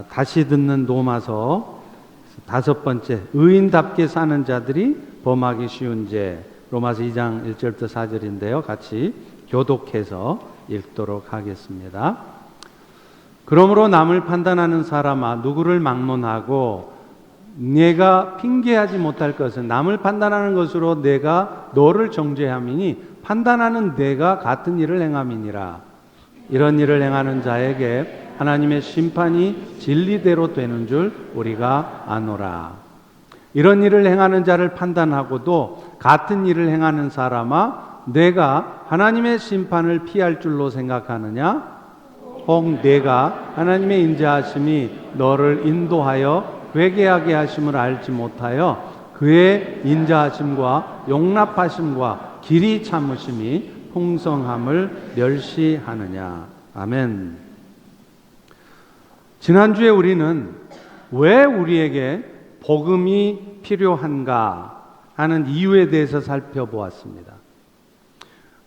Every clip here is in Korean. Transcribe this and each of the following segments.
다시 듣는 로마서 5번째, 의인답게 사는 자들이 범하기 쉬운 죄, 로마서 2장 1절부터 4절인데요. 같이 교독해서 읽도록 하겠습니다. 그러므로 남을 판단하는 사람아, 누구를 막론하고 내가 핑계하지 못할 것은, 남을 판단하는 것으로 내가 너를 정죄함이니 판단하는 내가 같은 일을 행함이니라. 이런 일을 행하는 자에게 하나님의 심판이 진리대로 되는 줄 우리가 아노라. 이런 일을 행하는 자를 판단하고도 같은 일을 행하는 사람아, 내가 하나님의 심판을 피할 줄로 생각하느냐? 혹 내가 하나님의 인자하심이 너를 인도하여 회개하게 하심을 알지 못하여 그의 인자하심과 용납하심과 길이 참으심이 풍성함을 멸시하느냐. 아멘. 지난주에 우리는 왜 우리에게 복음이 필요한가 하는 이유에 대해서 살펴보았습니다.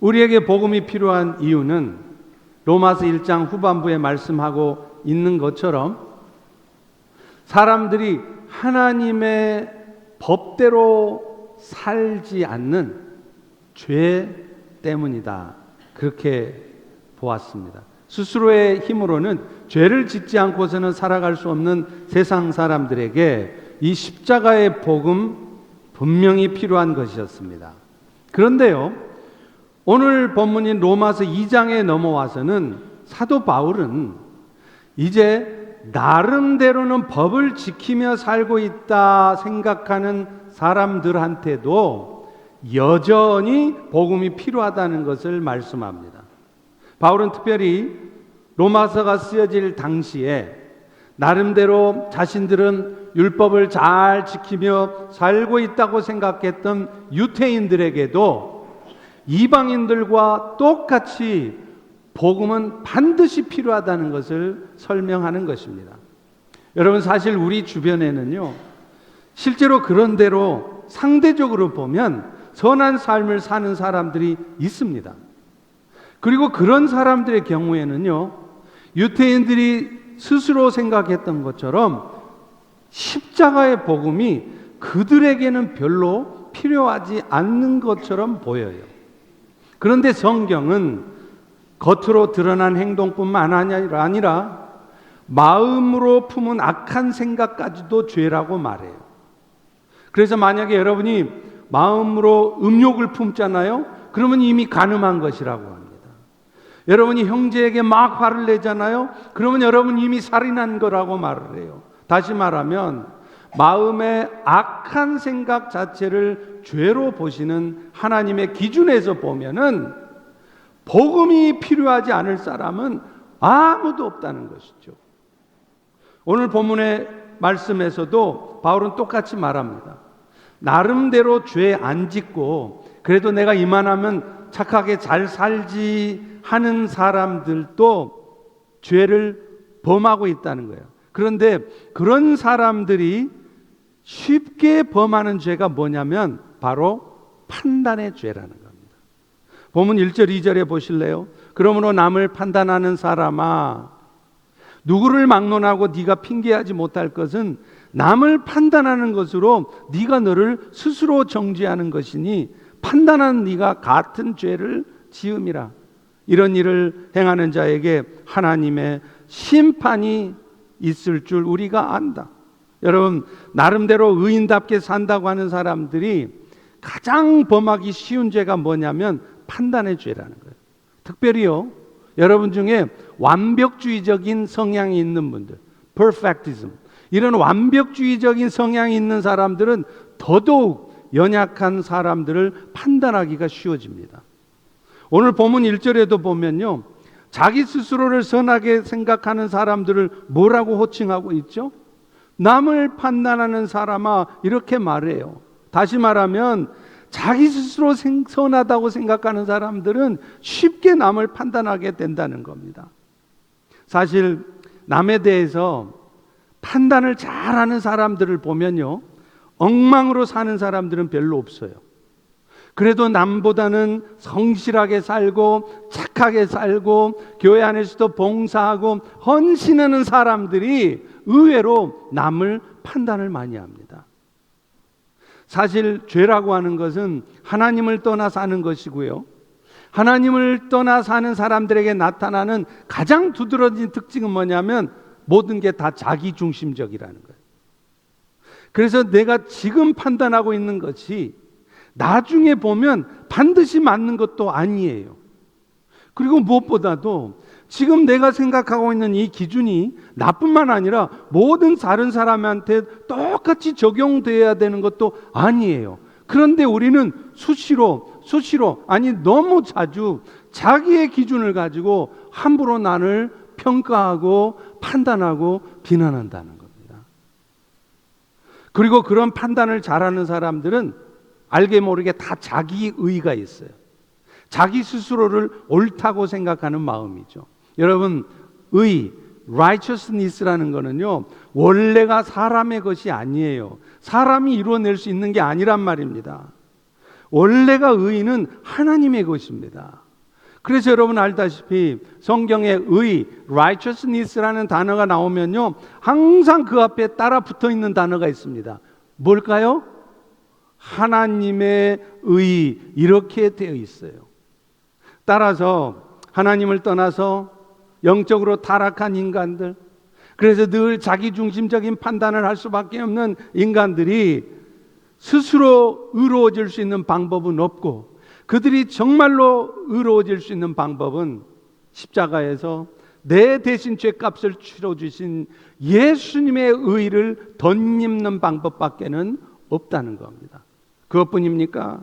우리에게 복음이 필요한 이유는 로마서 1장 후반부에 말씀하고 있는 것처럼 사람들이 하나님의 법대로 살지 않는 죄 때문이다. 그렇게 보았습니다. 스스로의 힘으로는 죄를 짓지 않고서는 살아갈 수 없는 세상 사람들에게 이 십자가의 복음 분명히 필요한 것이었습니다. 그런데요, 오늘 본문인 로마서 2장에 넘어와서는 사도 바울은 이제 나름대로는 법을 지키며 살고 있다 생각하는 사람들한테도 여전히 복음이 필요하다는 것을 말씀합니다. 바울은 특별히 로마서가 쓰여질 당시에 나름대로 자신들은 율법을 잘 지키며 살고 있다고 생각했던 유대인들에게도 이방인들과 똑같이 복음은 반드시 필요하다는 것을 설명하는 것입니다. 여러분, 사실 우리 주변에는요, 실제로 그런 대로 상대적으로 보면 선한 삶을 사는 사람들이 있습니다. 그리고 그런 사람들의 경우에는요, 유대인들이 스스로 생각했던 것처럼 십자가의 복음이 그들에게는 별로 필요하지 않는 것처럼 보여요. 그런데 성경은 겉으로 드러난 행동뿐만 아니라 마음으로 품은 악한 생각까지도 죄라고 말해요. 그래서 만약에 여러분이 마음으로 음욕을 품잖아요. 그러면 이미 간음한 것이라고 합니다. 여러분이 형제에게 막 화를 내잖아요. 그러면 여러분 이미 살인한 거라고 말을 해요. 다시 말하면 마음의 악한 생각 자체를 죄로 보시는 하나님의 기준에서 보면은 복음이 필요하지 않을 사람은 아무도 없다는 것이죠. 오늘 본문의 말씀에서도 바울은 똑같이 말합니다. 나름대로 죄 안 짓고 그래도 내가 이만하면 착하게 잘 살지 하는 사람들도 죄를 범하고 있다는 거예요. 그런데 그런 사람들이 쉽게 범하는 죄가 뭐냐면 바로 판단의 죄라는 겁니다. 본문 1절 2절에 보실래요? 그러므로 남을 판단하는 사람아, 누구를 막론하고 네가 핑계하지 못할 것은 남을 판단하는 것으로 네가 너를 스스로 정죄하는 것이니 판단한 네가 같은 죄를 지음이라. 이런 일을 행하는 자에게 하나님의 심판이 있을 줄 우리가 안다. 여러분, 나름대로 의인답게 산다고 하는 사람들이 가장 범하기 쉬운 죄가 뭐냐면 판단의 죄라는 거예요. 특별히요, 여러분 중에 완벽주의적인 성향이 있는 분들, perfectism, 이런 완벽주의적인 성향이 있는 사람들은 더더욱 연약한 사람들을 판단하기가 쉬워집니다. 오늘 본문 1절에도 보면요, 자기 스스로를 선하게 생각하는 사람들을 뭐라고 호칭하고 있죠? 남을 판단하는 사람아, 이렇게 말해요. 다시 말하면 자기 스스로 선하다고 생각하는 사람들은 쉽게 남을 판단하게 된다는 겁니다. 사실 남에 대해서 판단을 잘하는 사람들을 보면요, 엉망으로 사는 사람들은 별로 없어요. 그래도 남보다는 성실하게 살고 착하게 살고 교회 안에서도 봉사하고 헌신하는 사람들이 의외로 남을 판단을 많이 합니다. 사실 죄라고 하는 것은 하나님을 떠나 사는 것이고요, 하나님을 떠나 사는 사람들에게 나타나는 가장 두드러진 특징은 뭐냐면 모든 게 다 자기중심적이라는 거예요. 그래서 내가 지금 판단하고 있는 것이 나중에 보면 반드시 맞는 것도 아니에요. 그리고 무엇보다도 지금 내가 생각하고 있는 이 기준이 나뿐만 아니라 모든 다른 사람한테 똑같이 적용되어야 되는 것도 아니에요. 그런데 우리는 수시로 아니 너무 자주 자기의 기준을 가지고 함부로 나를 평가하고 판단하고 비난한다는 겁니다. 그리고 그런 판단을 잘하는 사람들은 알게 모르게 다 자기 의가 있어요. 자기 스스로를 옳다고 생각하는 마음이죠. 여러분, 의, righteousness라는 거는요, 원래가 사람의 것이 아니에요. 사람이 이루어낼 수 있는 게 아니란 말입니다. 원래가 의는 하나님의 것입니다. 그래서 여러분 알다시피 성경에 의, righteousness라는 단어가 나오면요, 항상 그 앞에 따라 붙어 있는 단어가 있습니다. 뭘까요? 하나님의 의, 이렇게 되어 있어요. 따라서 하나님을 떠나서 영적으로 타락한 인간들, 그래서 늘 자기중심적인 판단을 할 수밖에 없는 인간들이 스스로 의로워질 수 있는 방법은 없고, 그들이 정말로 의로워질 수 있는 방법은 십자가에서 내 대신 죄값을 치러주신 예수님의 의를 덧입는 방법밖에는 없다는 겁니다. 그것뿐입니까?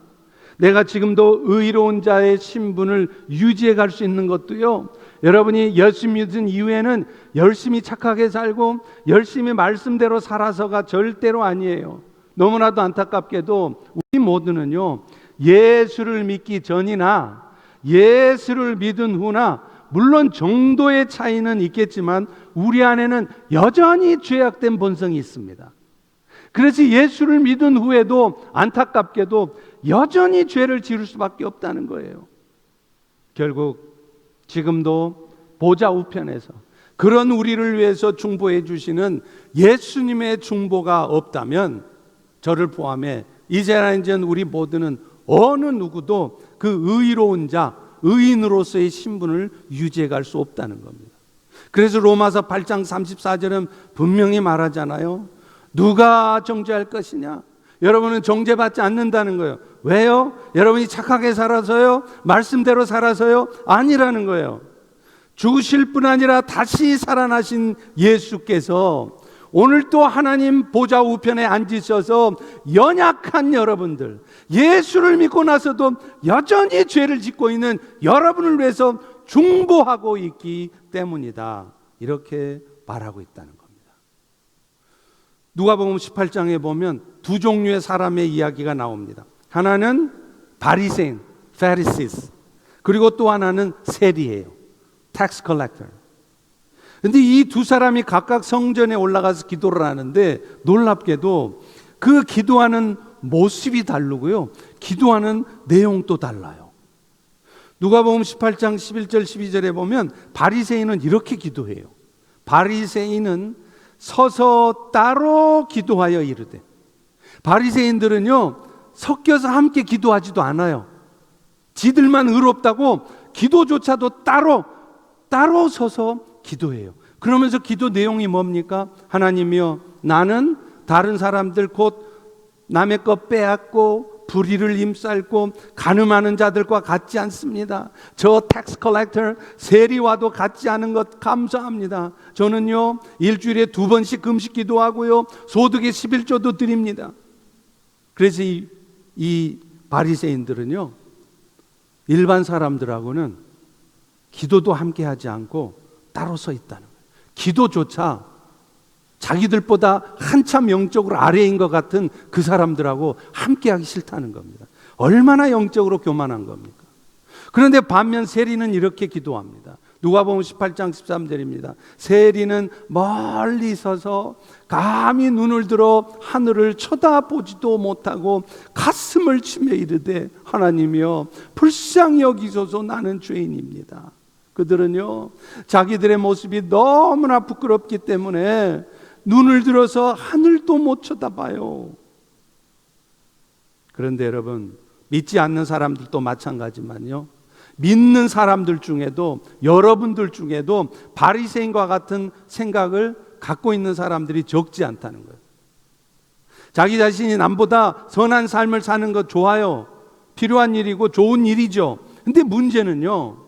내가 지금도 의로운 자의 신분을 유지해 갈 수 있는 것도요, 여러분이 예수 믿은 이후에는 열심히 착하게 살고 열심히 말씀대로 살아서가 절대로 아니에요. 너무나도 안타깝게도 우리 모두는요, 예수를 믿기 전이나 예수를 믿은 후나 물론 정도의 차이는 있겠지만 우리 안에는 여전히 죄악된 본성이 있습니다. 그래서 예수를 믿은 후에도 안타깝게도 여전히 죄를 지을 수밖에 없다는 거예요. 결국 지금도 보좌 우편에서 그런 우리를 위해서 중보해 주시는 예수님의 중보가 없다면 저를 포함해 이제는 우리 모두는 어느 누구도 그 의로운 자, 의인으로서의 신분을 유지해 갈 수 없다는 겁니다. 그래서 로마서 8장 34절은 분명히 말하잖아요. 누가 정죄할 것이냐? 여러분은 정죄받지 않는다는 거예요. 왜요? 여러분이 착하게 살아서요? 말씀대로 살아서요? 아니라는 거예요. 죽으실 뿐 아니라 다시 살아나신 예수께서 오늘 또 하나님 보좌 우편에 앉으셔서 연약한 여러분들, 예수를 믿고 나서도 여전히 죄를 짓고 있는 여러분을 위해서 중보하고 있기 때문이다, 이렇게 말하고 있다는 겁니다. 누가복음 18장에 보면 두 종류의 사람의 이야기가 나옵니다. 하나는 바리새인, Pharisees, 그리고 또 하나는 세리예요, tax collector. 근데 이 두 사람이 각각 성전에 올라가서 기도를 하는데 놀랍게도 그 기도하는 모습이 다르고요, 기도하는 내용도 달라요. 누가복음 18장 11절 12절에 보면 바리새인은 이렇게 기도해요. 바리새인은 서서 따로 기도하여 이르되, 바리새인들은요 섞여서 함께 기도하지도 않아요. 지들만 의롭다고 기도조차도 따로 서서 기도해요. 그러면서 기도 내용이 뭡니까? 하나님이여, 나는 다른 사람들 곧 남의 것 빼앗고 불의를 임쌀고 간음하는 자들과 같지 않습니다. 저 텍스 컬렉터 세리와도 같지 않은 것 감사합니다. 저는요 일주일에 2번씩 금식 기도하고요 소득의 11조도 드립니다. 그래서 이 바리새인들은요 일반 사람들하고는 기도도 함께 하지 않고 따로 서 있다는 거예요. 기도조차 자기들보다 한참 영적으로 아래인 것 같은 그 사람들하고 함께하기 싫다는 겁니다. 얼마나 영적으로 교만한 겁니까? 그런데 반면 세리는 이렇게 기도합니다. 누가복음 18장 13절입니다. 세리는 멀리 서서 감히 눈을 들어 하늘을 쳐다보지도 못하고 가슴을 치며 이르되 하나님이여 불쌍히 여기소서 나는 죄인입니다. 그들은요 자기들의 모습이 너무나 부끄럽기 때문에 눈을 들어서 하늘도 못 쳐다봐요. 그런데 여러분, 믿지 않는 사람들도 마찬가지만요, 믿는 사람들 중에도, 여러분들 중에도 바리새인과 같은 생각을 갖고 있는 사람들이 적지 않다는 거예요. 자기 자신이 남보다 선한 삶을 사는 것 좋아요. 필요한 일이고 좋은 일이죠. 근데 문제는요,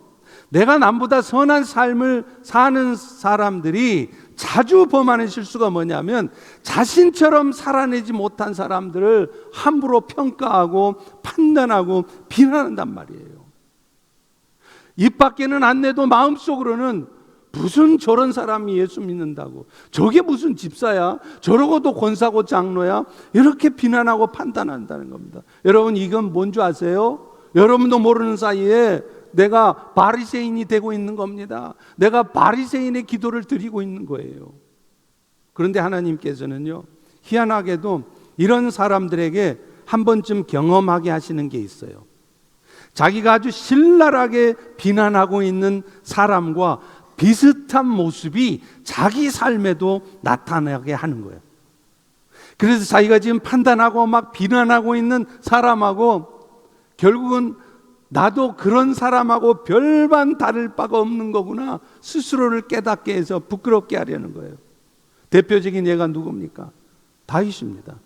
내가 남보다 선한 삶을 사는 사람들이 자주 범하는 실수가 뭐냐면 자신처럼 살아내지 못한 사람들을 함부로 평가하고 판단하고 비난한단 말이에요. 입 밖에는 안 내도 마음속으로는 무슨 저런 사람이 예수 믿는다고, 저게 무슨 집사야, 저러고도 권사고 장로야, 이렇게 비난하고 판단한다는 겁니다. 여러분, 이건 뭔지 아세요? 여러분도 모르는 사이에 내가 바리새인이 되고 있는 겁니다. 내가 바리새인의 기도를 드리고 있는 거예요. 그런데 하나님께서는요, 희한하게도 이런 사람들에게 한 번쯤 경험하게 하시는 게 있어요. 자기가 아주 신랄하게 비난하고 있는 사람과 비슷한 모습이 자기 삶에도 나타나게 하는 거예요. 그래서 자기가 지금 판단하고 막 비난하고 있는 사람하고 결국은 나도 그런 사람하고 별반 다를 바가 없는 거구나 스스로를 깨닫게 해서 부끄럽게 하려는 거예요. 대표적인 예가 누굽니까? 다윗입니다.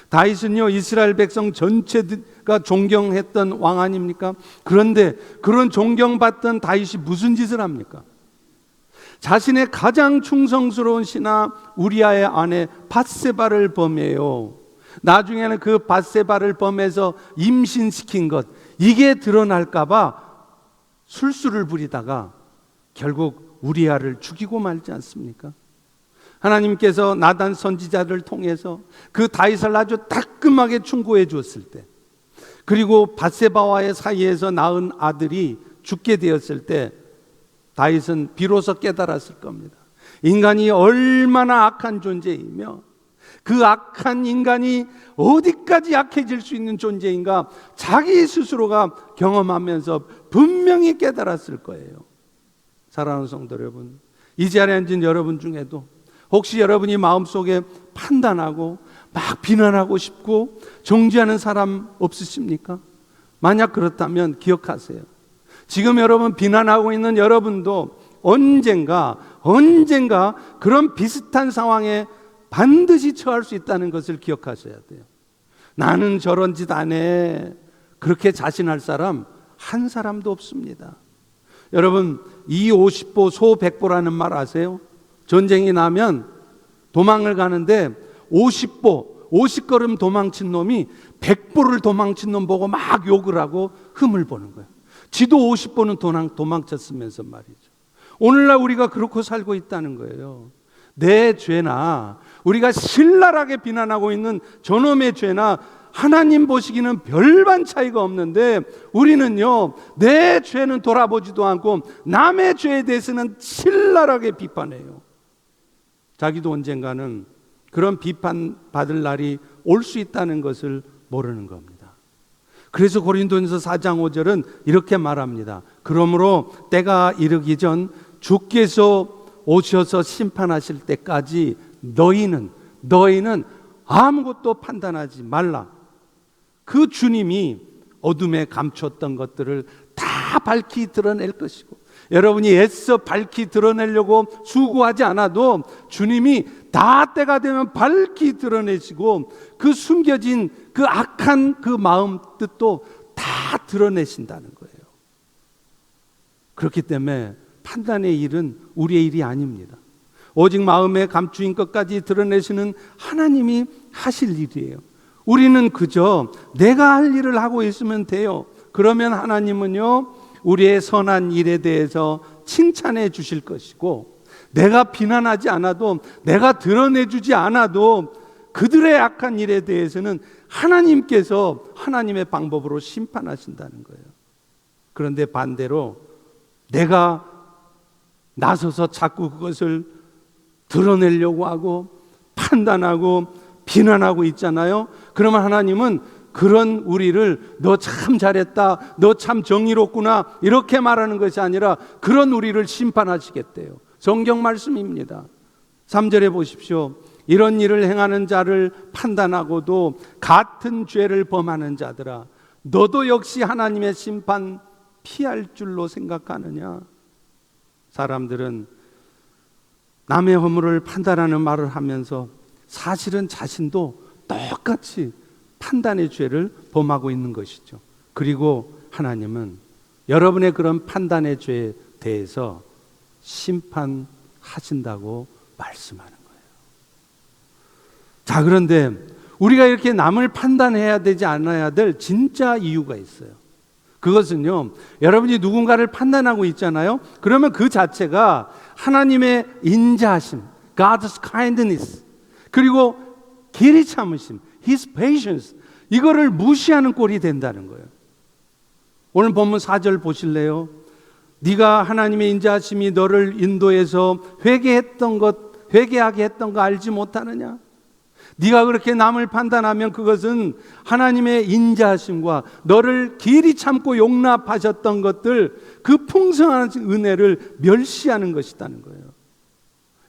다윗은요, 이스라엘 백성 전체가 존경했던 왕 아닙니까? 그런데 그런 존경받던 다윗이 무슨 짓을 합니까? 자신의 가장 충성스러운 신하 우리아의 아내 밧세바를 범해요. 나중에는 그 밧세바를 범해서 임신시킨 것, 이게 드러날까봐 술수를 부리다가 결국 우리아를 죽이고 말지 않습니까? 하나님께서 나단 선지자를 통해서 그 다윗을 아주 따끔하게 충고해 주었을 때, 그리고 밧세바와의 사이에서 낳은 아들이 죽게 되었을 때 다윗은 비로소 깨달았을 겁니다. 인간이 얼마나 악한 존재이며 그 악한 인간이 어디까지 약해질 수 있는 존재인가 자기 스스로가 경험하면서 분명히 깨달았을 거예요. 사랑하는 성도 여러분, 이 자리에 앉은 여러분 중에도 혹시 여러분이 마음속에 판단하고 막 비난하고 싶고 정죄하는 사람 없으십니까? 만약 그렇다면 기억하세요. 지금 여러분 비난하고 있는 여러분도 언젠가 그런 비슷한 상황에 반드시 처할 수 있다는 것을 기억하셔야 돼요. 나는 저런 짓 안 해, 그렇게 자신할 사람 한 사람도 없습니다. 여러분, 이 50보 소 100보라는 말 아세요? 전쟁이 나면 도망을 가는데 50걸음 도망친 놈이 100보를 도망친 놈 보고 막 욕을 하고 흠을 보는 거예요. 지도 50보는 도망쳤으면서 말이죠. 오늘날 우리가 그렇게 살고 있다는 거예요. 내 죄나 우리가 신랄하게 비난하고 있는 저놈의 죄나 하나님 보시기는 별반 차이가 없는데 우리는요, 내 죄는 돌아보지도 않고 남의 죄에 대해서는 신랄하게 비판해요. 자기도 언젠가는 그런 비판받을 날이 올 수 있다는 것을 모르는 겁니다. 그래서 고린도전서 4장 5절은 이렇게 말합니다. 그러므로 때가 이르기 전 주께서 오셔서 심판하실 때까지 너희는 아무것도 판단하지 말라. 그 주님이 어둠에 감췄던 것들을 다 밝히 드러낼 것이고, 여러분이 애써 밝히 드러내려고 수고하지 않아도 주님이 다 때가 되면 밝히 드러내시고 그 숨겨진 그 악한 그 마음 뜻도 다 드러내신다는 거예요. 그렇기 때문에 판단의 일은 우리의 일이 아닙니다. 오직 마음에 감추인 것까지 드러내시는 하나님이 하실 일이에요. 우리는 그저 내가 할 일을 하고 있으면 돼요. 그러면 하나님은요, 우리의 선한 일에 대해서 칭찬해 주실 것이고, 내가 비난하지 않아도, 내가 드러내주지 않아도 그들의 악한 일에 대해서는 하나님께서 하나님의 방법으로 심판하신다는 거예요. 그런데 반대로 내가 나서서 자꾸 그것을 드러내려고 하고 판단하고 비난하고 있잖아요. 그러면 하나님은 그런 우리를 너 참 잘했다, 너 참 정의롭구나 이렇게 말하는 것이 아니라 그런 우리를 심판하시겠대요. 성경 말씀입니다. 3절에 보십시오. 이런 일을 행하는 자를 판단하고도 같은 죄를 범하는 자들아, 너도 역시 하나님의 심판 피할 줄로 생각하느냐? 사람들은 남의 허물을 판단하는 말을 하면서 사실은 자신도 똑같이 판단의 죄를 범하고 있는 것이죠. 그리고 하나님은 여러분의 그런 판단의 죄에 대해서 심판하신다고 말씀하는 거예요. 자, 그런데 우리가 이렇게 남을 판단해야 되지 않아야 될 진짜 이유가 있어요. 그것은요, 여러분이 누군가를 판단하고 있잖아요. 그러면 그 자체가 하나님의 인자하심, God's kindness, 그리고 길이 참으심, His patience, 이거를 무시하는 꼴이 된다는 거예요. 오늘 본문 4절 보실래요? 네가 하나님의 인자하심이 너를 인도해서 회개하게 했던 거 알지 못하느냐? 네가 그렇게 남을 판단하면 그것은 하나님의 인자하심과 너를 길이 참고 용납하셨던 것들, 그 풍성한 은혜를 멸시하는 것이라는 거예요.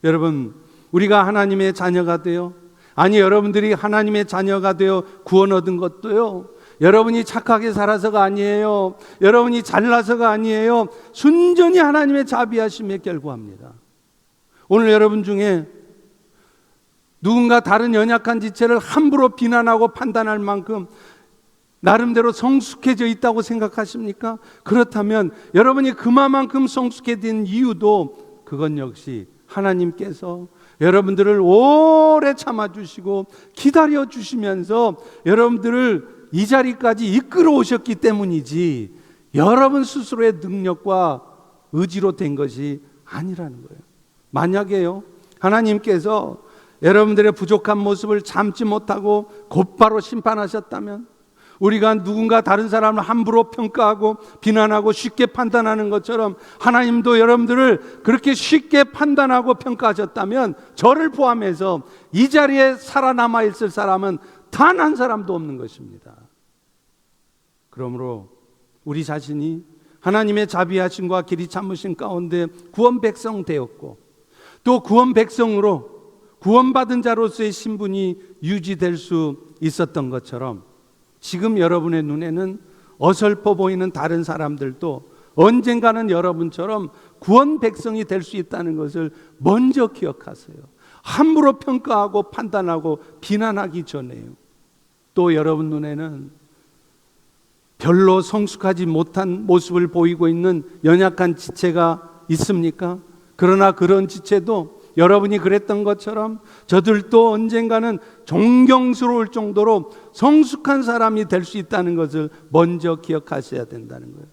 여러분, 우리가 하나님의 자녀가 되어, 아니 여러분들이 하나님의 자녀가 되어 구원 얻은 것도요, 여러분이 착하게 살아서가 아니에요. 여러분이 잘나서가 아니에요. 순전히 하나님의 자비하심에 결과합니다. 오늘 여러분 중에 누군가 다른 연약한 지체를 함부로 비난하고 판단할 만큼 나름대로 성숙해져 있다고 생각하십니까? 그렇다면 여러분이 그만큼 성숙해진 이유도 그건 역시 하나님께서 여러분들을 오래 참아주시고 기다려주시면서 여러분들을 이 자리까지 이끌어 오셨기 때문이지, 여러분 스스로의 능력과 의지로 된 것이 아니라는 거예요. 만약에요, 하나님께서 여러분들의 부족한 모습을 참지 못하고 곧바로 심판하셨다면, 우리가 누군가 다른 사람을 함부로 평가하고 비난하고 쉽게 판단하는 것처럼 하나님도 여러분들을 그렇게 쉽게 판단하고 평가하셨다면, 저를 포함해서 이 자리에 살아남아 있을 사람은 단 한 사람도 없는 것입니다. 그러므로 우리 자신이 하나님의 자비하심과 길이 참으심 가운데 구원 백성 되었고, 또 구원 백성으로 구원받은 자로서의 신분이 유지될 수 있었던 것처럼, 지금 여러분의 눈에는 어설퍼 보이는 다른 사람들도 언젠가는 여러분처럼 구원 백성이 될 수 있다는 것을 먼저 기억하세요. 함부로 평가하고 판단하고 비난하기 전에요. 또 여러분 눈에는 별로 성숙하지 못한 모습을 보이고 있는 연약한 지체가 있습니까? 그러나 그런 지체도 여러분이 그랬던 것처럼 저들도 언젠가는 존경스러울 정도로 성숙한 사람이 될 수 있다는 것을 먼저 기억하셔야 된다는 거예요.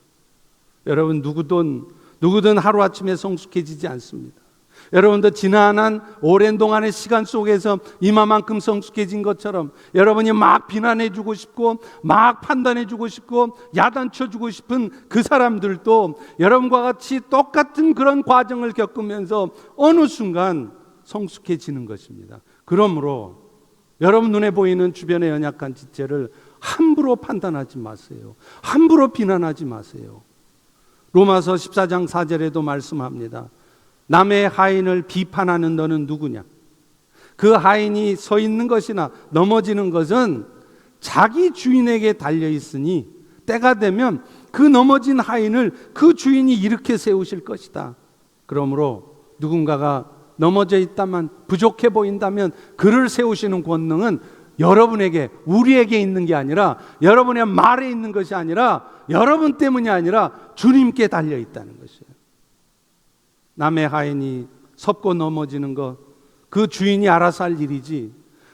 여러분, 누구든 하루아침에 성숙해지지 않습니다. 여러분도 지난 오랜 동안의 시간 속에서 이마만큼 성숙해진 것처럼 여러분이 막 비난해주고 싶고 막 판단해주고 싶고 야단쳐주고 싶은 그 사람들도 여러분과 같이 똑같은 그런 과정을 겪으면서 어느 순간 성숙해지는 것입니다. 그러므로 여러분 눈에 보이는 주변의 연약한 지체를 함부로 판단하지 마세요. 함부로 비난하지 마세요. 로마서 14장 4절에도 말씀합니다. 남의 하인을 비판하는 너는 누구냐? 그 하인이 서 있는 것이나 넘어지는 것은 자기 주인에게 달려 있으니 때가 되면 그 넘어진 하인을 그 주인이 일으켜 세우실 것이다. 그러므로 누군가가 넘어져 있다만, 부족해 보인다면 그를 세우시는 권능은 여러분에게, 우리에게 있는 게 아니라, 여러분의 말에 있는 것이 아니라, 여러분 때문이 아니라 주님께 달려 있다는 것이에요. 남의 하인이 섭고 넘어지는 것, 그 주인이 알아서 할 일이지,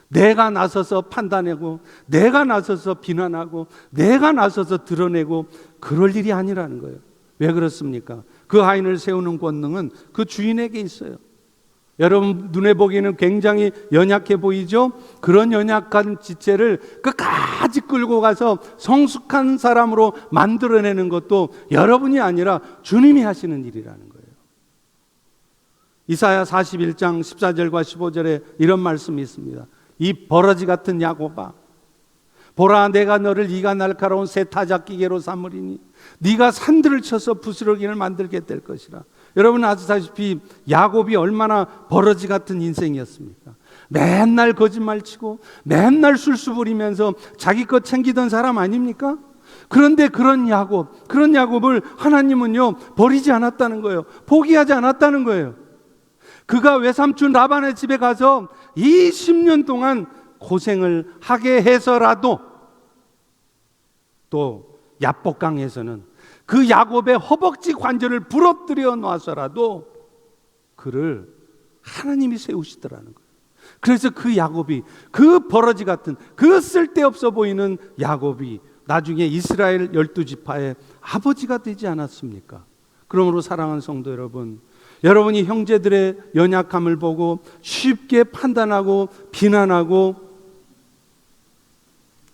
내가 나서서 판단하고 내가 나서서 비난하고 내가 나서서 드러내고 그럴 일이 아니라는 거예요. 왜 그렇습니까? 그 하인을 세우는 권능은 그 주인에게 있어요. 여러분 눈에 보기에는 굉장히 연약해 보이죠? 그런 연약한 지체를 끝까지 끌고 가서 성숙한 사람으로 만들어내는 것도 여러분이 아니라 주님이 하시는 일이라는 거예요. 이사야 41장 14절과 15절에 이런 말씀이 있습니다. 이 버러지 같은 야곱아, 보라, 내가 너를 이가 날카로운 새 타작기계로 삼으리니 네가 산들을 쳐서 부스러기를 만들게 될 것이라. 여러분 아시다시피 야곱이 얼마나 버러지 같은 인생이었습니까? 맨날 거짓말치고 맨날 술수 부리면서 자기 것 챙기던 사람 아닙니까? 그런데 그런 야곱을 하나님은요 버리지 않았다는 거예요. 포기하지 않았다는 거예요. 그가 외삼촌 라반의 집에 가서 20년 동안 고생을 하게 해서라도, 또 야복강에서는 그 야곱의 허벅지 관절을 부러뜨려 놔서라도 그를 하나님이 세우시더라는 거예요. 그래서 그 야곱이, 그 버러지 같은, 그 쓸데없어 보이는 야곱이 나중에 이스라엘 12지파의 아버지가 되지 않았습니까? 그러므로 사랑하는 성도 여러분, 여러분이 형제들의 연약함을 보고 쉽게 판단하고 비난하고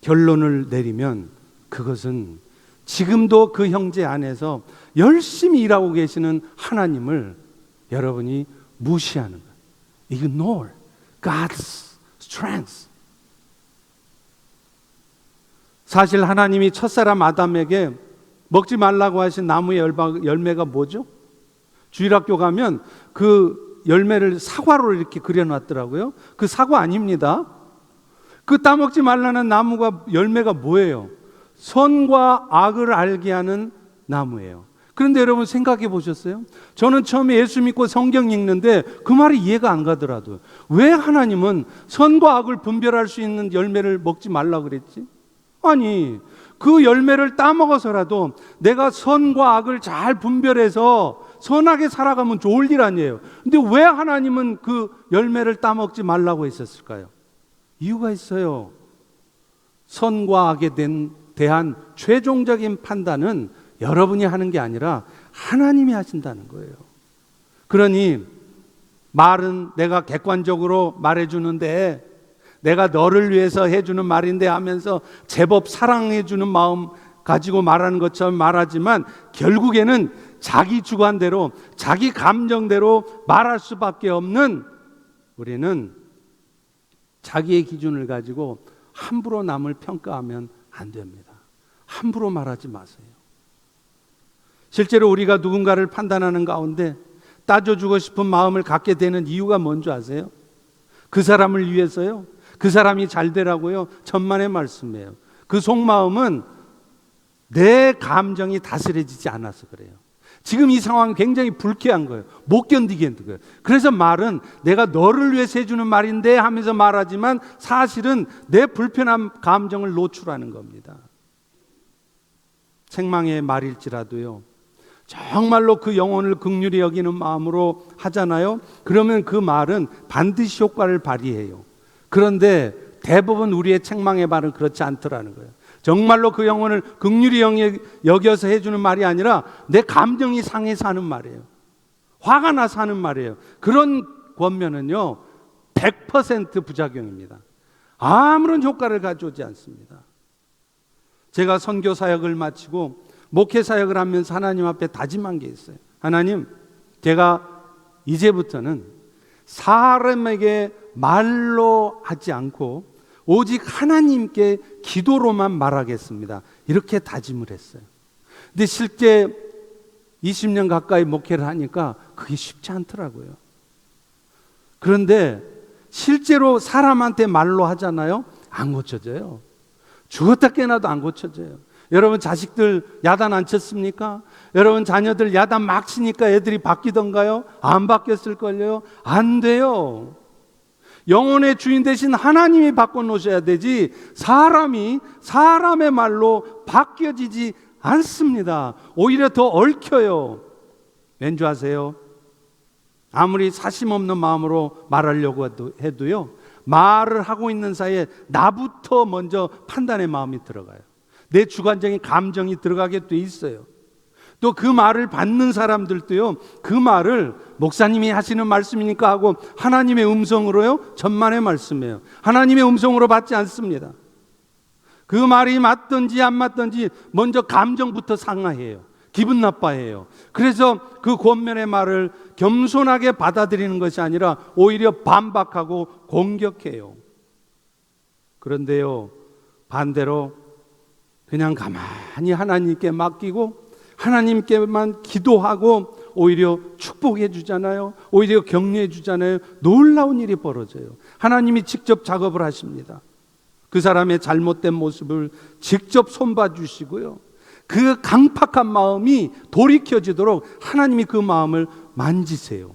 결론을 내리면 그것은 지금도 그 형제 안에서 열심히 일하고 계시는 하나님을 여러분이 무시하는 거예요. Ignore God's strength. 사실 하나님이 첫사람 아담에게 먹지 말라고 하신 나무의 열매가 뭐죠? 주일학교 가면 그 열매를 사과로 이렇게 그려놨더라고요. 그 사과 아닙니다. 그 따먹지 말라는 나무가 열매가 뭐예요? 선과 악을 알게 하는 나무예요. 그런데 여러분 생각해 보셨어요? 저는 처음에 예수 믿고 성경 읽는데 그 말이 이해가 안 가더라고요. 왜 하나님은 선과 악을 분별할 수 있는 열매를 먹지 말라 그랬지? 아니, 그 열매를 따먹어서라도 내가 선과 악을 잘 분별해서 선하게 살아가면 좋을 일 아니에요. 근데 왜 하나님은 그 열매를 따먹지 말라고 했었을까요? 이유가 있어요. 선과 악에 대한 최종적인 판단은 여러분이 하는 게 아니라 하나님이 하신다는 거예요. 그러니 말은 내가 객관적으로 말해주는데, 내가 너를 위해서 해주는 말인데 하면서 제법 사랑해주는 마음 가지고 말하는 것처럼 말하지만 결국에는 자기 주관대로, 자기 감정대로 말할 수밖에 없는, 우리는 자기의 기준을 가지고 함부로 남을 평가하면 안 됩니다. 함부로 말하지 마세요. 실제로 우리가 누군가를 판단하는 가운데 따져주고 싶은 마음을 갖게 되는 이유가 뭔지 아세요? 그 사람을 위해서요? 그 사람이 잘 되라고요? 천만의 말씀이에요. 그 속마음은 내 감정이 다스려지지 않아서 그래요. 지금 이 상황이 굉장히 불쾌한 거예요. 못 견디겠는 거예요. 그래서 말은 내가 너를 위해서 해주는 말인데 하면서 말하지만 사실은 내 불편한 감정을 노출하는 겁니다. 책망의 말일지라도요, 정말로 그 영혼을 긍휼히 여기는 마음으로 하잖아요. 그러면 그 말은 반드시 효과를 발휘해요. 그런데 대부분 우리의 책망의 말은 그렇지 않더라는 거예요. 정말로 그 영혼을 긍휼히 여겨서 해주는 말이 아니라 내 감정이 상해서 하는 말이에요. 화가 나서 하는 말이에요. 그런 권면은요 100% 부작용입니다. 아무런 효과를 가져오지 않습니다. 제가 선교 사역을 마치고 목회 사역을 하면서 하나님 앞에 다짐한 게 있어요. 하나님, 제가 이제부터는 사람에게 말로 하지 않고 오직 하나님께 기도로만 말하겠습니다. 이렇게 다짐을 했어요. 근데 실제 20년 가까이 목회를 하니까 그게 쉽지 않더라고요. 그런데 실제로 사람한테 말로 하잖아요. 안 고쳐져요. 죽었다 깨나도 안 고쳐져요. 여러분 자식들 야단 안 쳤습니까? 여러분 자녀들 야단 막 치니까 애들이 바뀌던가요? 안 바뀌었을걸요? 안 돼요. 영혼의 주인 되신 하나님이 바꿔놓으셔야 되지 사람이 사람의 말로 바뀌어지지 않습니다. 오히려 더 얽혀요. 왠지 아세요? 아무리 사심 없는 마음으로 말하려고 해도요, 말을 하고 있는 사이에 나부터 먼저 판단의 마음이 들어가요. 내 주관적인 감정이 들어가게 돼 있어요. 또 그 말을 받는 사람들도요, 그 말을 목사님이 하시는 말씀이니까 하고 하나님의 음성으로요, 천만의 말씀이에요. 하나님의 음성으로 받지 않습니다. 그 말이 맞든지 안 맞든지 먼저 감정부터 상하해요. 기분 나빠해요. 그래서 그 권면의 말을 겸손하게 받아들이는 것이 아니라 오히려 반박하고 공격해요. 그런데요, 반대로 그냥 가만히 하나님께 맡기고 하나님께만 기도하고 오히려 축복해 주잖아요. 오히려 격려해 주잖아요. 놀라운 일이 벌어져요. 하나님이 직접 작업을 하십니다. 그 사람의 잘못된 모습을 직접 손봐 주시고요. 그 강팍한 마음이 돌이켜지도록 하나님이 그 마음을 만지세요.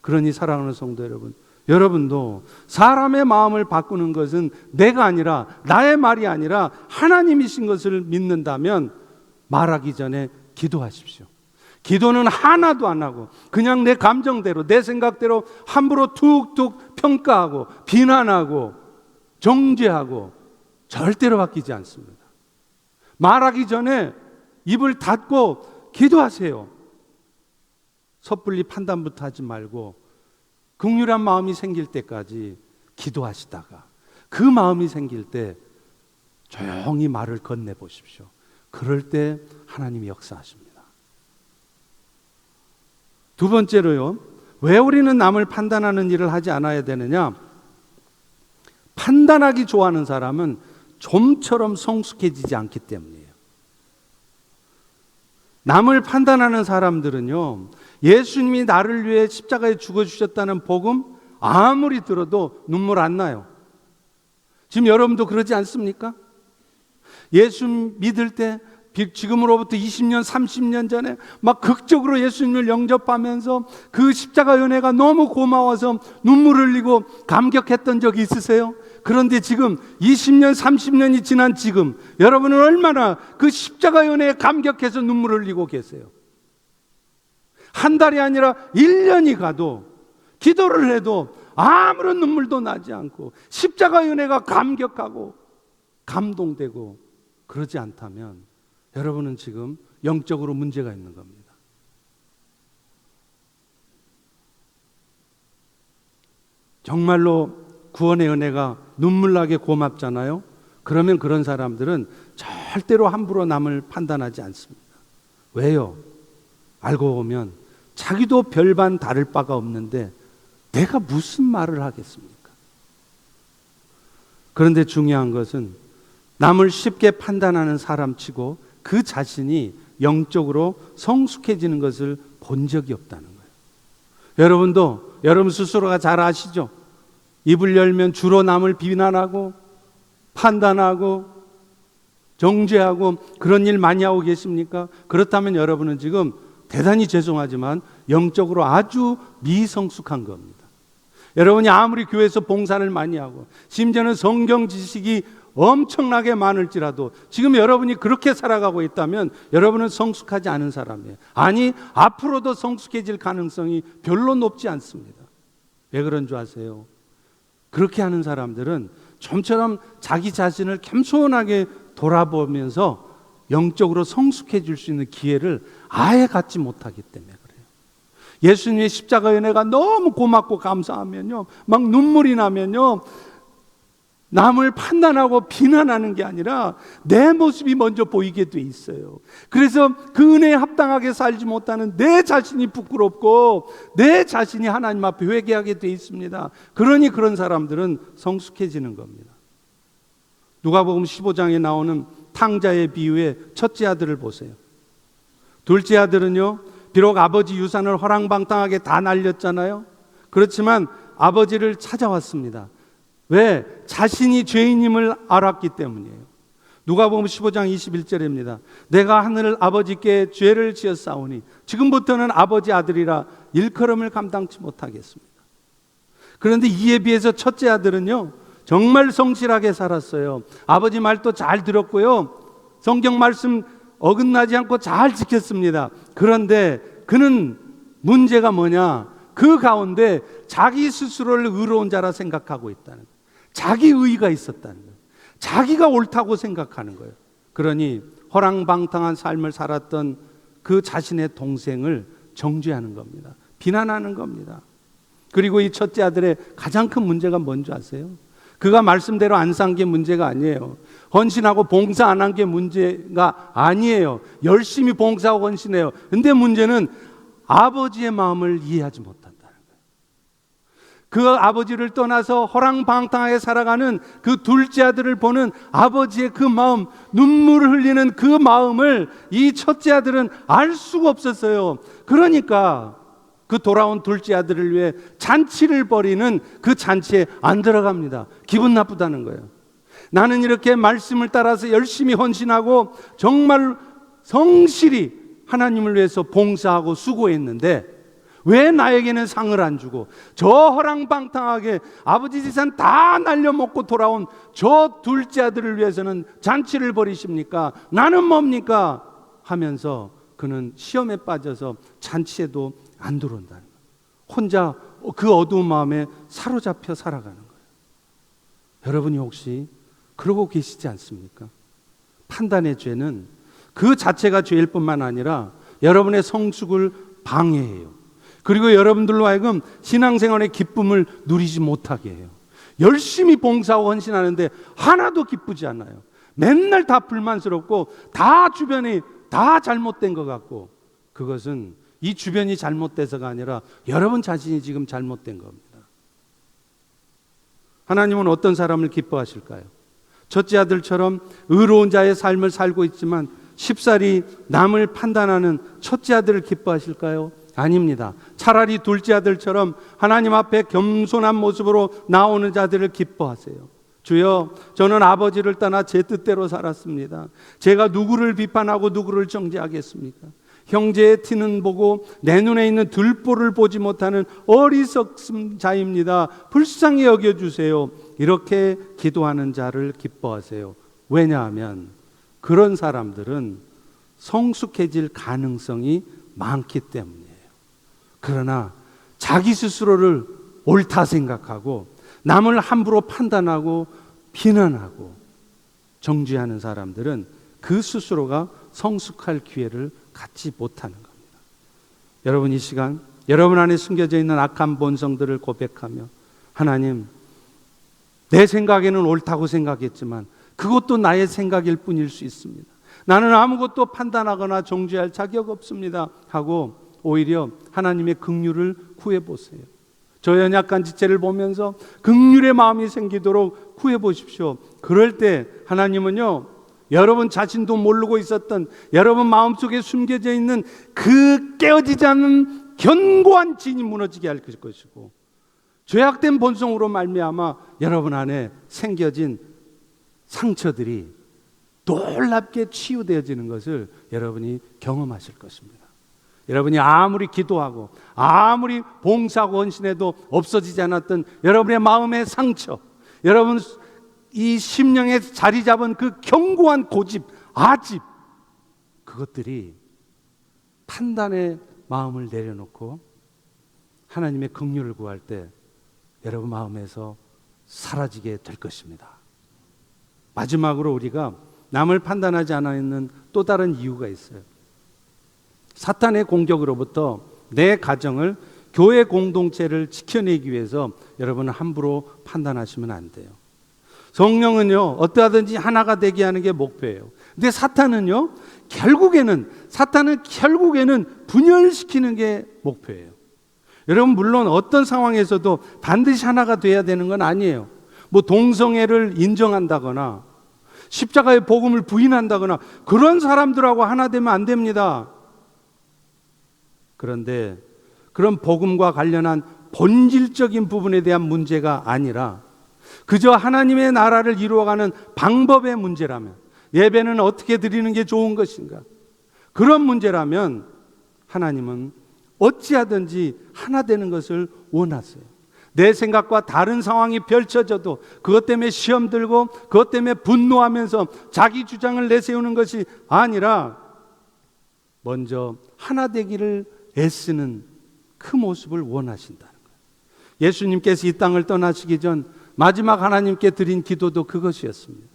그러니 사랑하는 성도 여러분, 여러분도 사람의 마음을 바꾸는 것은 내가 아니라, 나의 말이 아니라 하나님이신 것을 믿는다면 말하기 전에 기도하십시오. 기도는 하나도 안 하고 그냥 내 감정대로, 내 생각대로 함부로 툭툭 평가하고 비난하고 정죄하고 절대로 바뀌지 않습니다. 말하기 전에 입을 닫고 기도하세요. 섣불리 판단부터 하지 말고 긍휼한 마음이 생길 때까지 기도하시다가 그 마음이 생길 때 조용히 말을 건네보십시오. 그럴 때 하나님이 역사하십니다. 두 번째로요, 왜 우리는 남을 판단하는 일을 하지 않아야 되느냐? 판단하기 좋아하는 사람은 좀처럼 성숙해지지 않기 때문이에요. 남을 판단하는 사람들은요, 예수님이 나를 위해 십자가에 죽어주셨다는 복음 아무리 들어도 눈물 안 나요. 지금 여러분도 그러지 않습니까? 예수 믿을 때 지금으로부터 20년, 30년 전에 막 극적으로 예수님을 영접하면서 그 십자가 은혜가 너무 고마워서 눈물 흘리고 감격했던 적이 있으세요? 그런데 지금 20년, 30년이 지난 지금 여러분은 얼마나 그 십자가 은혜에 감격해서 눈물 흘리고 계세요? 한 달이 아니라 1년이 가도 기도를 해도 아무런 눈물도 나지 않고 십자가 은혜가 감격하고 감동되고 그러지 않다면 여러분은 지금 영적으로 문제가 있는 겁니다. 정말로 구원의 은혜가 눈물나게 고맙잖아요. 그러면 그런 사람들은 절대로 함부로 남을 판단하지 않습니다. 왜요? 알고 보면 자기도 별반 다를 바가 없는데 내가 무슨 말을 하겠습니까? 그런데 중요한 것은 남을 쉽게 판단하는 사람치고 그 자신이 영적으로 성숙해지는 것을 본 적이 없다는 거예요. 여러분도 여러분 스스로가 잘 아시죠? 입을 열면 주로 남을 비난하고 판단하고 정죄하고 그런 일 많이 하고 계십니까? 그렇다면 여러분은 지금 대단히 죄송하지만 영적으로 아주 미성숙한 겁니다. 여러분이 아무리 교회에서 봉사를 많이 하고 심지어는 성경 지식이 엄청나게 많을지라도 지금 여러분이 그렇게 살아가고 있다면 여러분은 성숙하지 않은 사람이에요. 아니, 앞으로도 성숙해질 가능성이 별로 높지 않습니다. 왜 그런 줄 아세요? 그렇게 하는 사람들은 좀처럼 자기 자신을 겸손하게 돌아보면서 영적으로 성숙해질 수 있는 기회를 아예 갖지 못하기 때문에 그래요. 예수님의 십자가 은혜가 너무 고맙고 감사하면요, 막 눈물이 나면요, 남을 판단하고 비난하는 게 아니라 내 모습이 먼저 보이게 돼 있어요. 그래서 그 은혜에 합당하게 살지 못하는 내 자신이 부끄럽고 내 자신이 하나님 앞에 회개하게 돼 있습니다. 그러니 그런 사람들은 성숙해지는 겁니다. 누가복음 15장에 나오는 탕자의 비유의 첫째 아들을 보세요. 둘째 아들은요, 비록 아버지 유산을 허랑방탕하게 다 날렸잖아요. 그렇지만 아버지를 찾아왔습니다. 왜? 자신이 죄인임을 알았기 때문이에요. 누가복음 15장 21절입니다. 내가 하늘 아버지께 죄를 지었사오니 지금부터는 아버지 아들이라 일컬음을 감당치 못하겠습니다. 그런데 이에 비해서 첫째 아들은요, 정말 성실하게 살았어요. 아버지 말도 잘 들었고요, 성경 말씀 어긋나지 않고 잘 지켰습니다. 그런데 그는 문제가 뭐냐? 그 가운데 자기 스스로를 의로운 자라 생각하고 있다는 거예요. 자기 의의가 있었다는 거예요. 자기가 옳다고 생각하는 거예요. 그러니 허랑방탕한 삶을 살았던 그 자신의 동생을 정죄하는 겁니다. 비난하는 겁니다. 그리고 이 첫째 아들의 가장 큰 문제가 뭔지 아세요? 그가 말씀대로 안 산 게 문제가 아니에요. 헌신하고 봉사 안 한 게 문제가 아니에요. 열심히 봉사하고 헌신해요. 근데 문제는 아버지의 마음을 이해하지 못한다는 거예요. 그 아버지를 떠나서 허랑방탕하게 살아가는 그 둘째 아들을 보는 아버지의 그 마음, 눈물을 흘리는 그 마음을 이 첫째 아들은 알 수가 없었어요. 그러니까 그 돌아온 둘째 아들을 위해 잔치를 벌이는 그 잔치에 안 들어갑니다. 기분 나쁘다는 거예요. 나는 이렇게 말씀을 따라서 열심히 헌신하고 정말 성실히 하나님을 위해서 봉사하고 수고했는데 왜 나에게는 상을 안 주고 저 허랑방탕하게 아버지 재산 다 날려먹고 돌아온 저 둘째 아들을 위해서는 잔치를 벌이십니까? 나는 뭡니까? 하면서 그는 시험에 빠져서 잔치에도 안 들어온다는 거예요. 혼자 그 어두운 마음에 사로잡혀 살아가는 거예요. 여러분이 혹시 그러고 계시지 않습니까? 판단의 죄는 그 자체가 죄일 뿐만 아니라 여러분의 성숙을 방해해요. 그리고 여러분들로 하여금 신앙생활의 기쁨을 누리지 못하게 해요. 열심히 봉사하고 헌신하는데 하나도 기쁘지 않아요. 맨날 다 불만스럽고 다 주변이 다 잘못된 것 같고, 그것은 이 주변이 잘못돼서가 아니라 여러분 자신이 지금 잘못된 겁니다. 하나님은 어떤 사람을 기뻐하실까요? 첫째 아들처럼 의로운 자의 삶을 살고 있지만 쉽사리 남을 판단하는 첫째 아들을 기뻐하실까요? 아닙니다. 차라리 둘째 아들처럼 하나님 앞에 겸손한 모습으로 나오는 자들을 기뻐하세요. 주여, 저는 아버지를 떠나 제 뜻대로 살았습니다. 제가 누구를 비판하고 누구를 정죄하겠습니까? 형제의 티는 보고 내 눈에 있는 들보를 보지 못하는 어리석은 자입니다. 불쌍히 여겨주세요. 이렇게 기도하는 자를 기뻐하세요. 왜냐하면 그런 사람들은 성숙해질 가능성이 많기 때문이에요. 그러나 자기 스스로를 옳다 생각하고 남을 함부로 판단하고 비난하고 정죄하는 사람들은 그 스스로가 성숙할 기회를 갖지 못하는 겁니다. 여러분, 이 시간 여러분 안에 숨겨져 있는 악한 본성들을 고백하며, 하나님, 내 생각에는 옳다고 생각했지만 그것도 나의 생각일 뿐일 수 있습니다. 나는 아무것도 판단하거나 정죄할 자격 없습니다 하고 오히려 하나님의 긍휼을 구해보세요. 저 연약한 지체를 보면서 긍휼의 마음이 생기도록 구해보십시오. 그럴 때 하나님은요, 여러분 자신도 모르고 있었던 여러분 마음속에 숨겨져 있는 그 깨어지지 않는 견고한 진이 무너지게 할 것이고, 죄악된 본성으로 말미암아 여러분 안에 생겨진 상처들이 놀랍게 치유되어지는 것을 여러분이 경험하실 것입니다. 여러분이 아무리 기도하고 아무리 봉사하고 헌신해도 없어지지 않았던 여러분의 마음의 상처, 여러분 이 심령에 자리 잡은 그 견고한 고집, 아집, 그것들이 판단의 마음을 내려놓고 하나님의 긍휼을 구할 때 여러분 마음에서 사라지게 될 것입니다. 마지막으로 우리가 남을 판단하지 않아 있는 또 다른 이유가 있어요. 사탄의 공격으로부터 내 가정을, 교회 공동체를 지켜내기 위해서 여러분은 함부로 판단하시면 안 돼요. 성령은요, 어떠하든지 하나가 되게 하는 게 목표예요. 근데 사탄은 결국에는 분열시키는 게 목표예요. 여러분, 물론 어떤 상황에서도 반드시 하나가 돼야 되는 건 아니에요. 뭐 동성애를 인정한다거나 십자가의 복음을 부인한다거나 그런 사람들하고 하나 되면 안 됩니다. 그런데 그런 복음과 관련한 본질적인 부분에 대한 문제가 아니라 그저 하나님의 나라를 이루어가는 방법의 문제라면, 예배는 어떻게 드리는 게 좋은 것인가, 그런 문제라면 하나님은 어찌하든지 하나 되는 것을 원하세요. 내 생각과 다른 상황이 펼쳐져도 그것 때문에 시험 들고 그것 때문에 분노하면서 자기 주장을 내세우는 것이 아니라 먼저 하나 되기를 애쓰는 그 모습을 원하신다는 거예요. 예수님께서 이 땅을 떠나시기 전 마지막 하나님께 드린 기도도 그것이었습니다.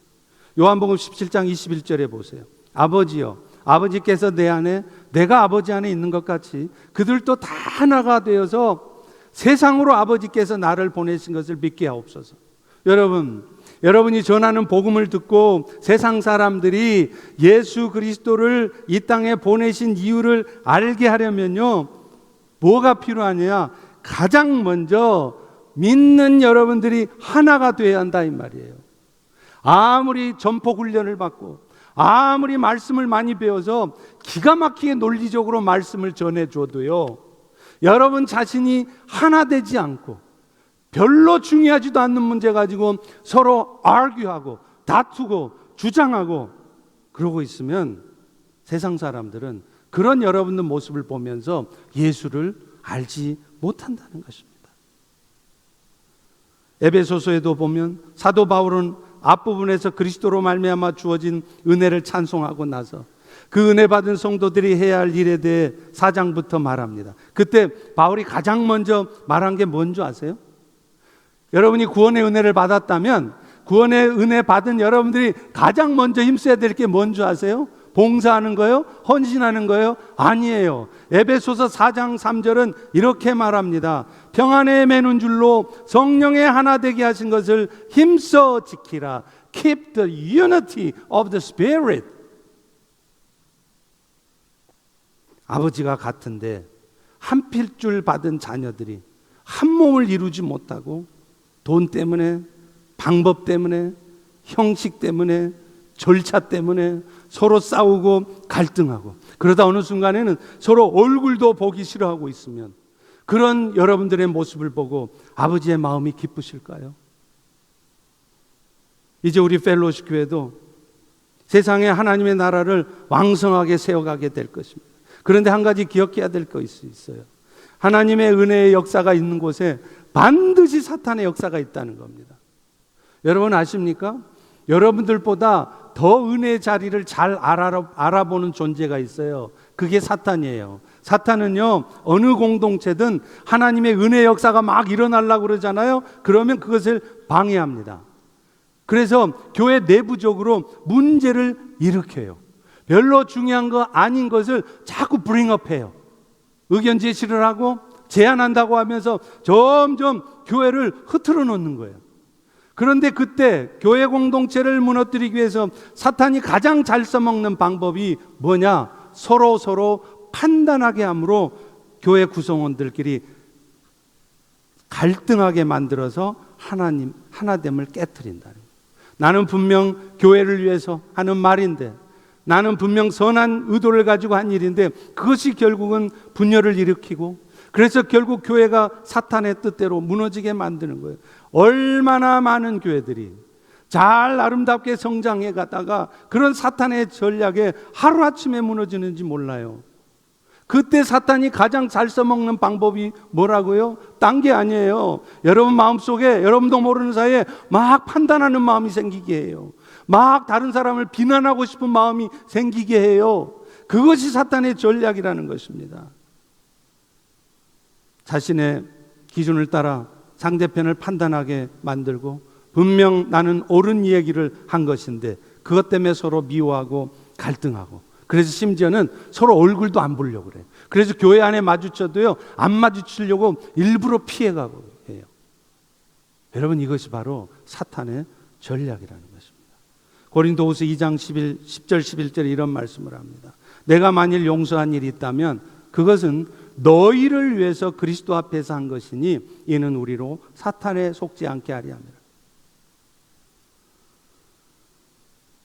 요한복음 17장 21절에 보세요. 아버지여, 아버지께서 내 안에, 내가 아버지 안에 있는 것 같이 그들도 다 하나가 되어서 세상으로 아버지께서 나를 보내신 것을 믿게 하옵소서. 여러분, 여러분이 전하는 복음을 듣고 세상 사람들이 예수 그리스도를 이 땅에 보내신 이유를 알게 하려면요, 뭐가 필요하냐? 가장 먼저 믿는 여러분들이 하나가 되어야 한다 이 말이에요. 아무리 전폭 훈련을 받고 아무리 말씀을 많이 배워서 기가 막히게 논리적으로 말씀을 전해줘도요, 여러분 자신이 하나 되지 않고 별로 중요하지도 않는 문제 가지고 서로 argue하고 다투고 주장하고 그러고 있으면 세상 사람들은 그런 여러분들 모습을 보면서 예수를 알지 못한다는 것입니다. 에베소서에도 보면 사도 바울은 앞부분에서 그리스도로 말미암아 주어진 은혜를 찬송하고 나서 그 은혜 받은 성도들이 해야 할 일에 대해 4장부터 말합니다. 그때 바울이 가장 먼저 말한 게 뭔지 아세요? 여러분이 구원의 은혜를 받았다면 구원의 은혜 받은 여러분들이 가장 먼저 힘써야 될 게 뭔지 아세요? 봉사하는 거예요? 헌신하는 거예요? 아니에요. 에베소서 4장 3절은 이렇게 말합니다. 평안에 매는 줄로 성령의 하나 되게 하신 것을 힘써 지키라. Keep the unity of the Spirit. 아버지가 같은데 한 필줄 받은 자녀들이 한 몸을 이루지 못하고 돈 때문에, 방법 때문에, 형식 때문에, 절차 때문에 서로 싸우고 갈등하고 그러다 어느 순간에는 서로 얼굴도 보기 싫어하고 있으면 그런 여러분들의 모습을 보고 아버지의 마음이 기쁘실까요? 이제 우리 펠로십 교회도 세상에 하나님의 나라를 왕성하게 세워가게 될 것입니다. 그런데 한 가지 기억해야 될 것이 있어요. 하나님의 은혜의 역사가 있는 곳에 반드시 사탄의 역사가 있다는 겁니다. 여러분 아십니까? 여러분들보다 더 은혜의 자리를 잘 알아보는 존재가 있어요. 그게 사탄이에요. 사탄은요, 어느 공동체든 하나님의 은혜의 역사가 막 일어나려고 그러잖아요. 그러면 그것을 방해합니다. 그래서 교회 내부적으로 문제를 일으켜요. 별로 중요한 거 아닌 것을 자꾸 브링업해요. 의견 제시를 하고 제안한다고 하면서 점점 교회를 흐트러 놓는 거예요. 그런데 그때 교회 공동체를 무너뜨리기 위해서 사탄이 가장 잘 써먹는 방법이 뭐냐? 서로 판단하게 함으로 교회 구성원들끼리 갈등하게 만들어서 하나님 하나됨을 깨트린다는 거예요. 나는 분명 교회를 위해서 하는 말인데, 나는 분명 선한 의도를 가지고 한 일인데 그것이 결국은 분열을 일으키고, 그래서 결국 교회가 사탄의 뜻대로 무너지게 만드는 거예요. 얼마나 많은 교회들이 잘 아름답게 성장해 가다가 그런 사탄의 전략에 하루아침에 무너지는지 몰라요. 그때 사탄이 가장 잘 써먹는 방법이 뭐라고요? 딴 게 아니에요. 여러분 마음속에 여러분도 모르는 사이에 막 판단하는 마음이 생기게 해요. 막 다른 사람을 비난하고 싶은 마음이 생기게 해요. 그것이 사탄의 전략이라는 것입니다. 자신의 기준을 따라 상대편을 판단하게 만들고 분명 나는 옳은 얘기를 한 것인데 그것 때문에 서로 미워하고 갈등하고, 그래서 심지어는 서로 얼굴도 안 보려고 그래요. 그래서 교회 안에 마주쳐도요, 안 마주치려고 일부러 피해가고 해요. 여러분, 이것이 바로 사탄의 전략이라는 것입니다. 고린도후서 2장 10절 11절에 이런 말씀을 합니다. 내가 만일 용서한 일이 있다면 그것은 너희를 위해서 그리스도 앞에서 한 것이니 이는 우리로 사탄에 속지 않게 하려 함이라.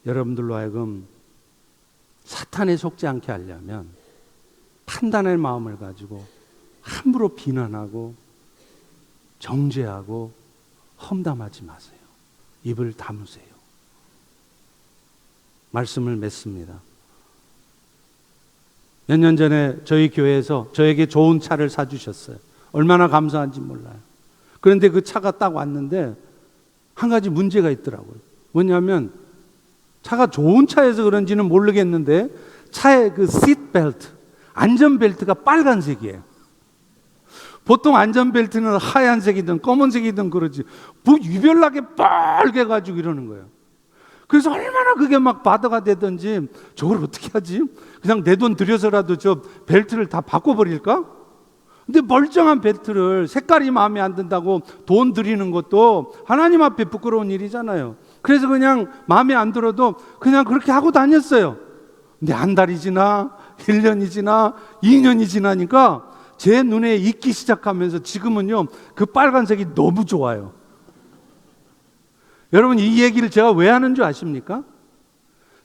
여러분들로 하여금 사탄에 속지 않게 하려면 판단의 마음을 가지고 함부로 비난하고 정죄하고 험담하지 마세요. 입을 다무세요. 말씀을 맺습니다. 몇 년 전에 저희 교회에서 저에게 좋은 차를 사주셨어요. 얼마나 감사한지 몰라요. 그런데 그 차가 딱 왔는데 한 가지 문제가 있더라고요. 뭐냐면 차가 좋은 차여서 그런지는 모르겠는데 차의 그 시트벨트, 안전벨트가 빨간색이에요. 보통 안전벨트는 하얀색이든 검은색이든 그러지 유별나게 빨개가지고 이러는 거예요. 그래서 얼마나 그게 막 바다가 되든지 저걸 어떻게 하지? 그냥 내 돈 들여서라도 저 벨트를 다 바꿔버릴까? 근데 멀쩡한 벨트를 색깔이 마음에 안 든다고 돈 들이는 것도 하나님 앞에 부끄러운 일이잖아요. 그래서 그냥 마음에 안 들어도 그냥 그렇게 하고 다녔어요. 근데 한 달이 지나 1년이 지나 2년이 지나니까 제 눈에 익기 시작하면서 지금은요 그 빨간색이 너무 좋아요. 여러분, 이 얘기를 제가 왜 하는 줄 아십니까?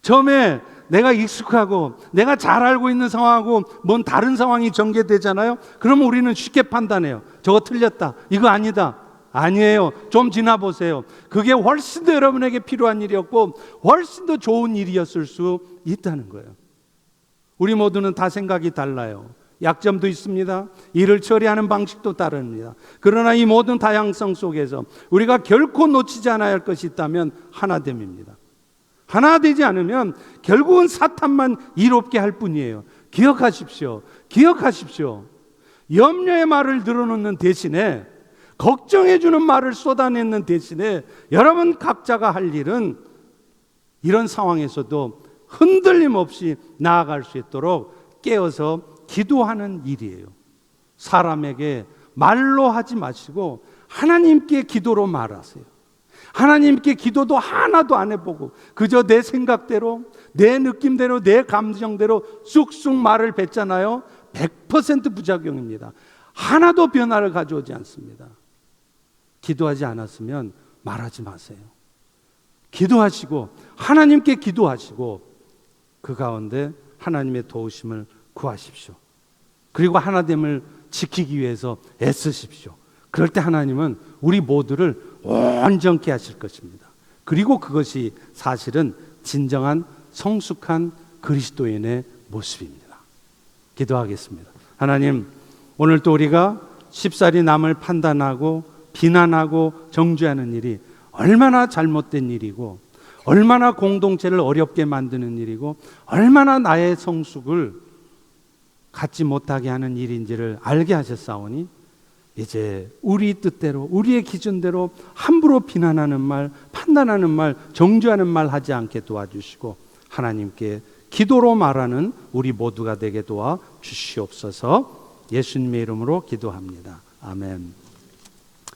처음에 내가 익숙하고 내가 잘 알고 있는 상황하고 뭔 다른 상황이 전개되잖아요. 그러면 우리는 쉽게 판단해요. 저거 틀렸다, 이거 아니다. 아니에요. 좀 지나보세요. 그게 훨씬 더 여러분에게 필요한 일이었고 훨씬 더 좋은 일이었을 수 있다는 거예요. 우리 모두는 다 생각이 달라요. 약점도 있습니다. 일을 처리하는 방식도 다릅니다. 그러나 이 모든 다양성 속에서 우리가 결코 놓치지 않아야 할 것이 있다면 하나됨입니다. 하나 되지 않으면 결국은 사탄만 이롭게 할 뿐이에요. 기억하십시오. 기억하십시오. 염려의 말을 늘어놓는 대신에, 걱정해주는 말을 쏟아내는 대신에 여러분 각자가 할 일은 이런 상황에서도 흔들림 없이 나아갈 수 있도록 깨어서 기도하는 일이에요. 사람에게 말로 하지 마시고 하나님께 기도로 말하세요. 하나님께 기도도 하나도 안 해보고 그저 내 생각대로, 내 느낌대로, 내 감정대로 쑥쑥 말을 뱉잖아요. 100% 부작용입니다. 하나도 변화를 가져오지 않습니다. 기도하지 않았으면 말하지 마세요. 기도하시고 하나님께 기도하시고 그 가운데 하나님의 도우심을 구하십시오. 그리고 하나됨을 지키기 위해서 애쓰십시오. 그럴 때 하나님은 우리 모두를 온전케 하실 것입니다. 그리고 그것이 사실은 진정한 성숙한 그리스도인의 모습입니다. 기도하겠습니다. 하나님, 오늘 또 우리가 쉽사리 남을 판단하고 비난하고 정죄하는 일이 얼마나 잘못된 일이고 얼마나 공동체를 어렵게 만드는 일이고 얼마나 나의 성숙을 갖지 못하게 하는 일인지를 알게 하셨사오니 이제 우리 뜻대로 우리의 기준대로 함부로 비난하는 말, 판단하는 말, 정죄하는 말 하지 않게 도와주시고 하나님께 기도로 말하는 우리 모두가 되게 도와주시옵소서. 예수님의 이름으로 기도합니다. 아멘.